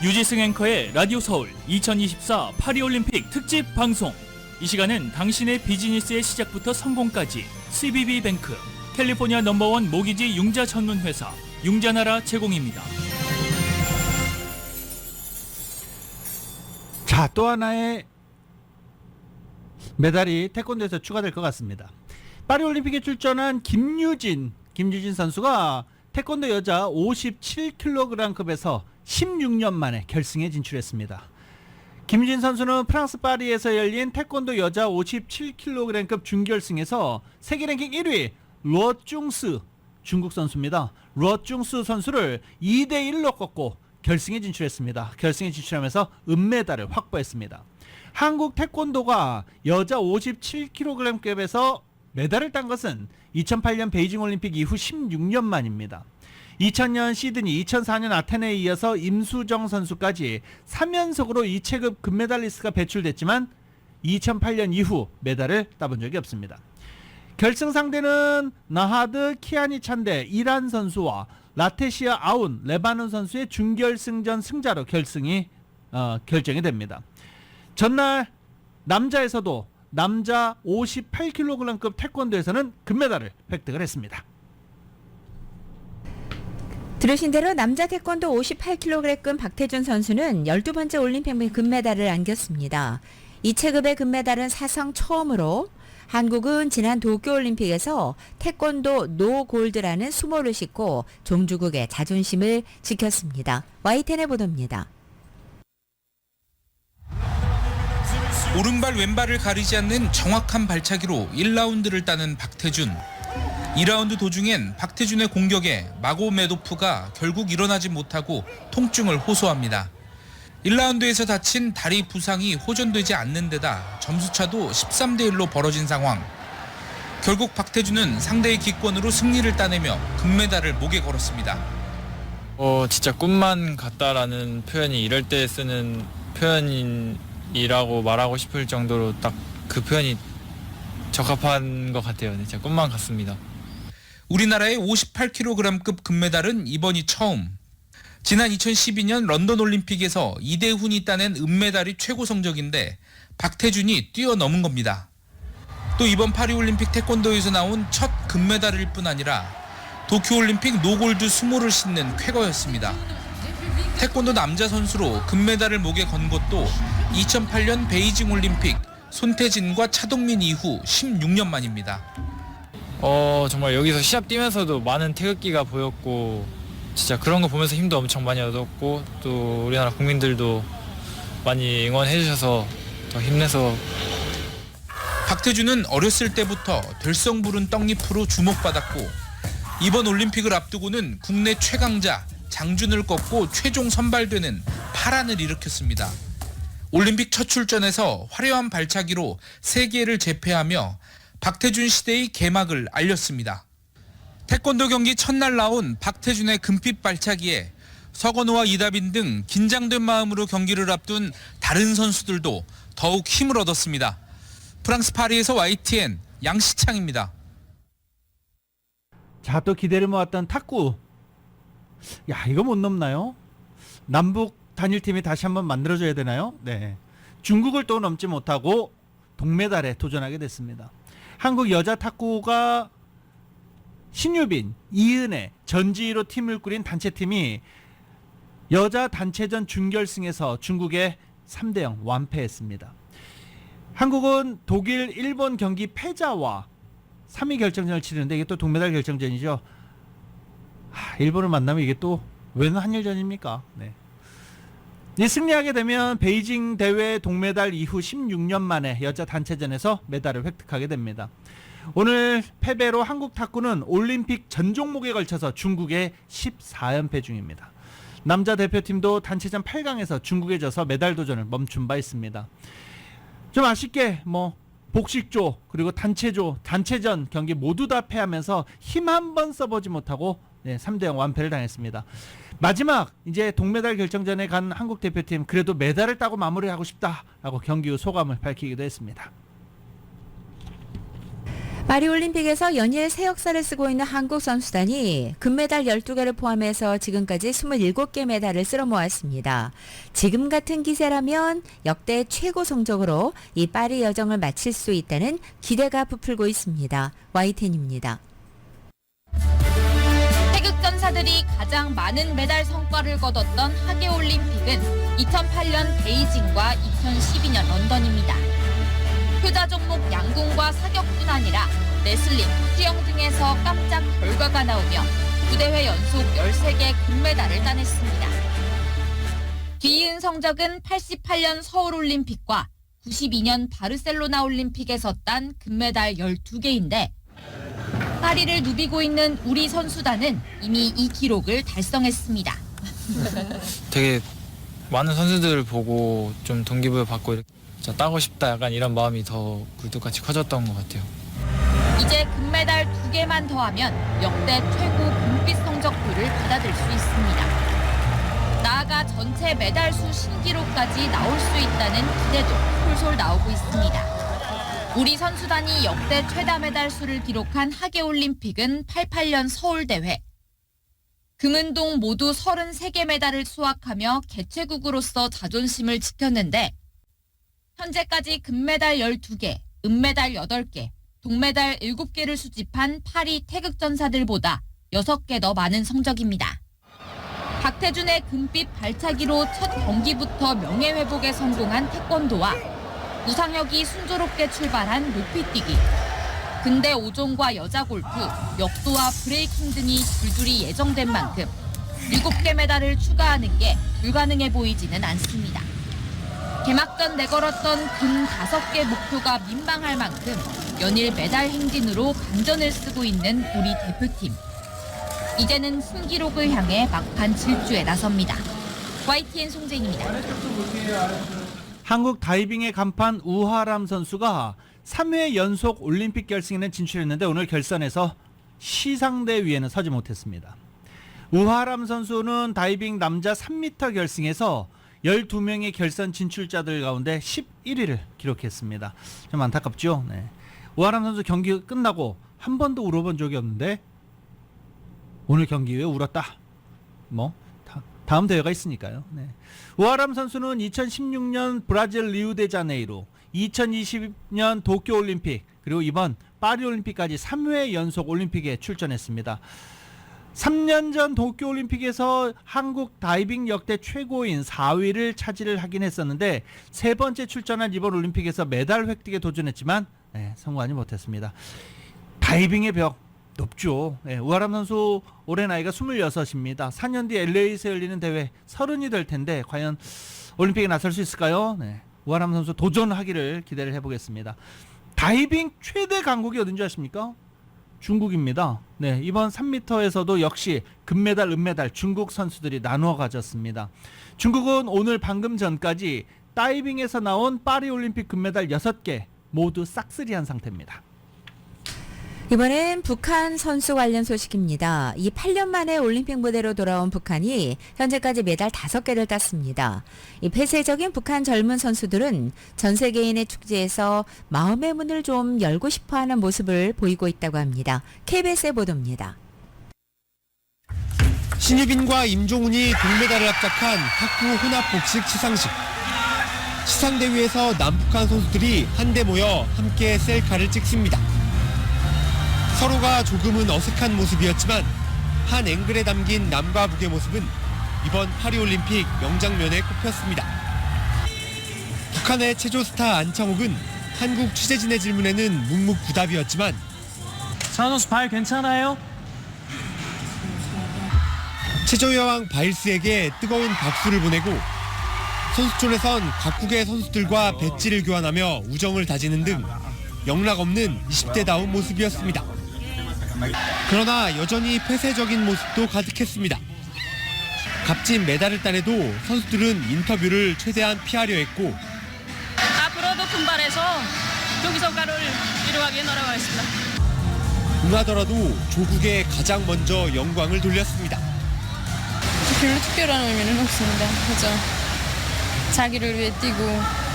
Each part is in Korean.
유지승 앵커의 라디오 서울 2024 파리올림픽 특집 방송. 이 시간은 당신의 비즈니스의 시작부터 성공까지 CBB뱅크, 캘리포니아 넘버원 모기지 융자 전문 회사 융자나라 제공입니다. 자, 또 하나의 메달이 태권도에서 추가될 것 같습니다. 파리올림픽에 출전한 김유진 선수가 태권도 여자 57kg급에서 16년 만에 결승에 진출했습니다. 김유진 선수는 프랑스 파리에서 열린 태권도 여자 57kg급 준결승에서 세계 랭킹 1위 루어쭝스 중국 선수입니다. 루어쭝스 선수를 2대1로 꺾고 결승에 진출했습니다. 결승에 진출하면서 은메달을 확보했습니다. 한국 태권도가 여자 57kg급에서 메달을 딴 것은 2008년 베이징 올림픽 이후 16년 만입니다. 2000년 시드니, 2004년 아테네에 이어서 임수정 선수까지 3연속으로 이 체급 금메달리스트가 배출됐지만 2008년 이후 메달을 따본 적이 없습니다. 결승 상대는 나하드 키아니 찬데 이란 선수와 라테시아 아운 레바논 선수의 준결승전 승자로 결승이 결정이 됩니다. 전날 남자에서도 남자 58kg급 태권도에서는 금메달을 획득을 했습니다. 들으신 대로 남자 태권도 58kg급 박태준 선수는 12번째 올림픽 금메달을 안겼습니다. 이 체급의 금메달은 사상 처음으로 한국은 지난 도쿄올림픽에서 태권도 노골드라는 수모를 싣고 종주국의 자존심을 지켰습니다. YTN의 보도입니다. 오른발 왼발을 가리지 않는 정확한 발차기로 1라운드를 따는 박태준. 2라운드 도중엔 박태준의 공격에 마고메도프가 결국 일어나지 못하고 통증을 호소합니다. 1라운드에서 다친 다리 부상이 호전되지 않는 데다 점수차도 13대1로 벌어진 상황. 결국 박태준은 상대의 기권으로 승리를 따내며 금메달을 목에 걸었습니다. 진짜 꿈만 같다라는 표현이 이럴 때 쓰는 표현이라고 말하고 싶을 정도로 딱 그 표현이 적합한 것 같아요. 네, 진짜 꿈만 같습니다. 우리나라의 58kg급 금메달은 이번이 처음. 지난 2012년 런던 올림픽에서 이대훈이 따낸 은메달이 최고 성적인데 박태준이 뛰어넘은 겁니다. 또 이번 파리올림픽 태권도에서 나온 첫 금메달일 뿐 아니라 도쿄올림픽 노골드 수모를 싣는 쾌거였습니다. 태권도 남자 선수로 금메달을 목에 건 것도 2008년 베이징 올림픽 손태진과 차동민 이후 16년 만입니다. 정말 여기서 시합 뛰면서도 많은 태극기가 보였고 진짜 그런 거 보면서 힘도 엄청 많이 얻었고 또 우리나라 국민들도 많이 응원해 주셔서 더 힘내서. 박태준은 어렸을 때부터 될성 부른 떡잎으로 주목받았고 이번 올림픽을 앞두고는 국내 최강자 장준을 꺾고 최종 선발되는 파란을 일으켰습니다. 올림픽 첫 출전에서 화려한 발차기로 세계를 제패하며 박태준 시대의 개막을 알렸습니다. 태권도 경기 첫날 나온 박태준의 금빛 발차기에 서건우와 이다빈 등 긴장된 마음으로 경기를 앞둔 다른 선수들도 더욱 힘을 얻었습니다. 프랑스 파리에서 YTN 양시창입니다. 자, 또 기대를 모았던 탁구. 야, 이거 못 넘나요? 남북 단일팀이 다시 한번 만들어줘야 되나요? 네. 중국을 또 넘지 못하고 동메달에 도전하게 됐습니다. 한국 여자 탁구가 신유빈, 이은혜, 전지희로 팀을 꾸린 단체팀이 여자 단체전 준결승에서 중국에 3대0 완패했습니다. 한국은 독일, 일본 경기 패자와 3위 결정전을 치르는데 이게 또 동메달 결정전이죠. 일본을 만나면 이게 또 웬 한일전입니까? 네. 이 승리하게 되면 베이징 대회 동메달 이후 16년 만에 여자 단체전에서 메달을 획득하게 됩니다. 오늘 패배로 한국 탁구는 올림픽 전 종목에 걸쳐서 중국의 14연패 중입니다. 남자 대표팀도 단체전 8강에서 중국에 져서 메달 도전을 멈춘 바 있습니다. 좀 아쉽게 복식조 그리고 단체조, 단체전 경기 모두 다 패하면서 힘 한 번 써보지 못하고 3대0 완패를 당했습니다. 마지막 이제 동메달 결정전에 간 한국 대표팀 그래도 메달을 따고 마무리하고 싶다라고 경기 후 소감을 밝히기도 했습니다. 파리올림픽에서 연일 새 역사를 쓰고 있는 한국 선수단이 금메달 12개를 포함해서 지금까지 27개 메달을 쓸어 모았습니다. 지금 같은 기세라면 역대 최고 성적으로 이 파리 여정을 마칠 수 있다는 기대가 부풀고 있습니다. YTN입니다. 태극전사들이 가장 많은 메달 성과를 거뒀던 하계올림픽은 2008년 베이징과 2012년 런던입니다. 효자 종목 양궁과 사격뿐 아니라 레슬링, 수영 등에서 깜짝 결과가 나오며 9대회 연속 13개 금메달을 따냈습니다. 뒤이은 성적은 88년 서울올림픽과 92년 바르셀로나 올림픽에서 딴 금메달 12개인데 파리를 누비고 있는 우리 선수단은 이미 이 기록을 달성했습니다. 되게 많은 선수들을 보고 좀 동기부여 받고 이렇게 진짜 따고 싶다 약간 이런 마음이 더 굴뚝같이 커졌던 것 같아요. 이제 금메달 2개만 더하면 역대 최고 금빛 성적표를 받아들 수 있습니다. 나아가 전체 메달 수 신기록까지 나올 수 있다는 기대도 솔솔 나오고 있습니다. 우리 선수단이 역대 최다 메달 수를 기록한 하계올림픽은 88년 서울대회. 금은동 모두 33개 메달을 수확하며 개최국으로서 자존심을 지켰는데 현재까지 금메달 12개, 은메달 8개, 동메달 7개를 수집한 파리 태극전사들보다 6개 더 많은 성적입니다. 박태준의 금빛 발차기로 첫 경기부터 명예회복에 성공한 태권도와 우상혁이 순조롭게 출발한 높이뛰기, 근대 5종과 여자 골프, 역도와 브레이킹 등이 줄줄이 예정된 만큼 7개 메달을 추가하는 게 불가능해 보이지는 않습니다. 개막전 내걸었던 금 5개 목표가 민망할 만큼 연일 메달 행진으로 반전을 쓰고 있는 우리 대표팀. 이제는 신기록을 향해 막판 질주에 나섭니다. YTN 송재인입니다. 한국 다이빙의 간판 우하람 선수가 3회 연속 올림픽 결승에는 진출했는데 오늘 결선에서 시상대 위에는 서지 못했습니다. 우하람 선수는 다이빙 남자 3m 결승에서 12명의 결선 진출자들 가운데 11위를 기록했습니다. 좀 안타깝죠? 네. 우하람 선수 경기 끝나고 한 번도 울어본 적이 없는데 오늘 경기 후에 울었다. 다음 대회가 있으니까요. 네. 우하람 선수는 2016년 브라질 리우데자네이루, 2020년 도쿄올림픽, 그리고 이번 파리올림픽까지 3회 연속 올림픽에 출전했습니다. 3년 전 도쿄올림픽에서 한국 다이빙 역대 최고인 4위를 차지를 하긴 했었는데 세 번째 출전한 이번 올림픽에서 메달 획득에 도전했지만 성공하지 못했습니다. 다이빙의 벽 높죠. 우하람 선수 올해 나이가 26입니다. 4년 뒤 LA에서 열리는 대회 30이 될 텐데 과연 올림픽에 나설 수 있을까요? 우하람 선수 도전하기를 기대를 해보겠습니다. 다이빙 최대 강국이 어딘지 아십니까? 중국입니다. 이번 3m에서도 역시 금메달, 은메달 중국 선수들이 나누어 가졌습니다. 중국은 오늘 방금 전까지 다이빙에서 나온 파리올림픽 금메달 6개 모두 싹쓸이한 상태입니다. 이번엔 북한 선수 관련 소식입니다. 이 8년 만에 올림픽 무대로 돌아온 북한이 현재까지 메달 5개를 땄습니다. 이 폐쇄적인 북한 젊은 선수들은 전 세계인의 축제에서 마음의 문을 좀 열고 싶어하는 모습을 보이고 있다고 합니다. KBS의 보도입니다. 신유빈과 임종훈이 동메달을 합작한 탁구 혼합복식 시상식. 시상대 위에서 남북한 선수들이 한데 모여 함께 셀카를 찍습니다. 서로가 조금은 어색한 모습이었지만 한 앵글에 담긴 남과 북의 모습은 이번 파리올림픽 명장면에 꼽혔습니다. 북한의 체조 스타 안창욱은 한국 취재진의 질문에는 묵묵부답이었지만 찬호 선수 발 괜찮아요? 체조 여왕 바일스에게 뜨거운 박수를 보내고 선수촌에선 각국의 선수들과 배지를 교환하며 우정을 다지는 등 영락없는 20대다운 모습이었습니다. 그러나 여전히 폐쇄적인 모습도 가득했습니다. 값진 메달을 따내도 선수들은 인터뷰를 최대한 피하려 했고 앞으로도 분발해서 경기성과를 이루기 노력하겠습니다. 응하더라도 조국에 가장 먼저 영광을 돌렸습니다. 별로 특별한 의미는 없습니다. 그죠? 자기를 위해 뛰고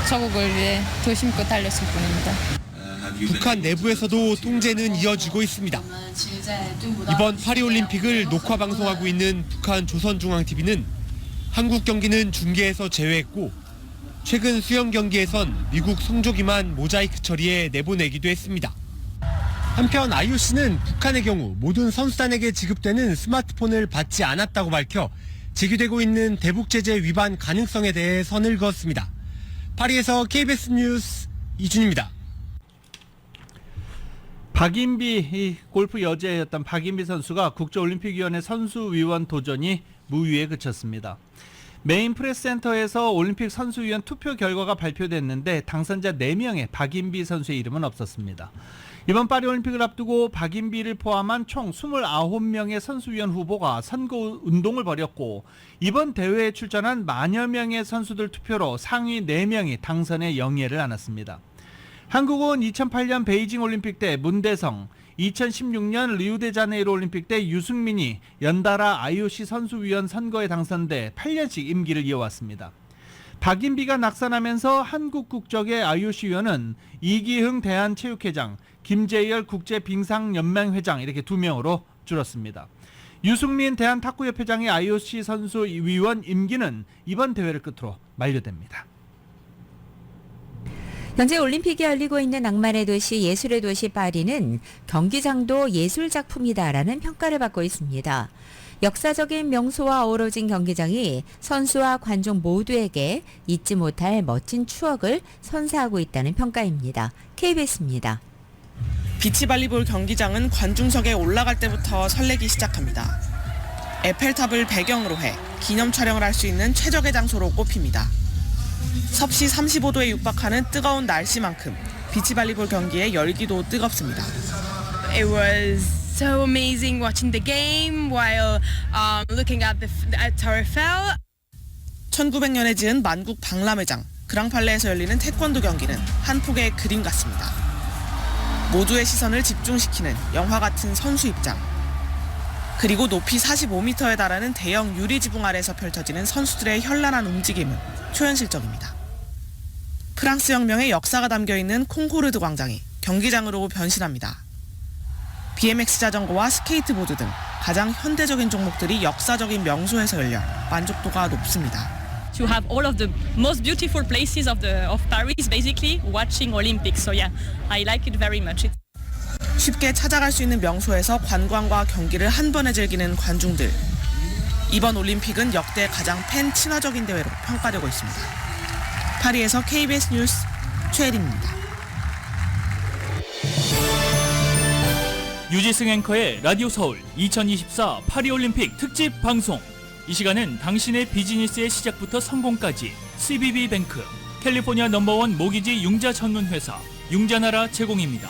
저국을 위해 도심껏 달렸을 뿐입니다. 북한 내부에서도 통제는 이어지고 있습니다. 이번 파리올림픽을 녹화 방송하고 있는 북한 조선중앙TV는 한국 경기는 중계에서 제외했고 최근 수영 경기에선 미국 성조기만 모자이크 처리해 내보내기도 했습니다. 한편 IOC는 북한의 경우 모든 선수단에게 지급되는 스마트폰을 받지 않았다고 밝혀 제기되고 있는 대북 제재 위반 가능성에 대해 선을 그었습니다. 파리에서 KBS 뉴스 이준입니다. 박인비 골프 여제였던 박인비 선수가 국제올림픽위원회 선수위원 도전이 무위에 그쳤습니다. 메인 프레스센터에서 올림픽 선수위원 투표 결과가 발표됐는데 당선자 4명의 박인비 선수의 이름은 없었습니다. 이번 파리올림픽을 앞두고 박인비를 포함한 총 29명의 선수위원 후보가 선거운동을 벌였고 이번 대회에 출전한 만여 명의 선수들 투표로 상위 4명이 당선의 영예를 안았습니다. 한국은 2008년 베이징 올림픽 때 문대성, 2016년 리우데자네이루 올림픽 때 유승민이 연달아 IOC 선수위원 선거에 당선돼 8년씩 임기를 이어왔습니다. 박인비가 낙선하면서 한국 국적의 IOC 위원은 이기흥 대한체육회장, 김재열 국제빙상연맹회장 이렇게 2명으로 줄었습니다. 유승민 대한탁구협회장의 IOC 선수위원 임기는 이번 대회를 끝으로 만료됩니다. 현재 올림픽이 열리고 있는 낭만의 도시 예술의 도시 파리는 경기장도 예술작품이다라는 평가를 받고 있습니다. 역사적인 명소와 어우러진 경기장이 선수와 관중 모두에게 잊지 못할 멋진 추억을 선사하고 있다는 평가입니다. KBS입니다. 비치발리볼 경기장은 관중석에 올라갈 때부터 설레기 시작합니다. 에펠탑을 배경으로 해 기념 촬영을 할 수 있는 최적의 장소로 꼽힙니다. 섭씨 35도에 육박하는 뜨거운 날씨만큼 비치발리볼 경기의 열기도 뜨겁습니다. It was so amazing watching the game while looking at Tower Eiffel. 1900년에 지은 만국 박람회장 그랑팔레에서 열리는 태권도 경기는 한 폭의 그림 같습니다. 모두의 시선을 집중시키는 영화 같은 선수 입장. 그리고 높이 45m에 달하는 대형 유리 지붕 아래서 펼쳐지는 선수들의 현란한 움직임은 초현실적입니다. 프랑스 혁명의 역사가 담겨있는 콩코르드 광장이 경기장으로 변신합니다. BMX 자전거와 스케이트보드 등 가장 현대적인 종목들이 역사적인 명소에서 열려 만족도가 높습니다. To have all of the most beautiful places of Paris, basically watching Olympics. So yeah, I like it very much. 쉽게 찾아갈 수 있는 명소에서 관광과 경기를 한 번에 즐기는 관중들. 이번 올림픽은 역대 가장 팬 친화적인 대회로 평가되고 있습니다. 파리에서 KBS 뉴스 최혜림입니다. 유지승 앵커의 라디오 서울 2024 파리올림픽 특집 방송. 이 시간은 당신의 비즈니스의 시작부터 성공까지 CBB뱅크, 캘리포니아 넘버원 모기지 융자 전문 회사 융자나라 제공입니다.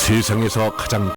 세상에서 가장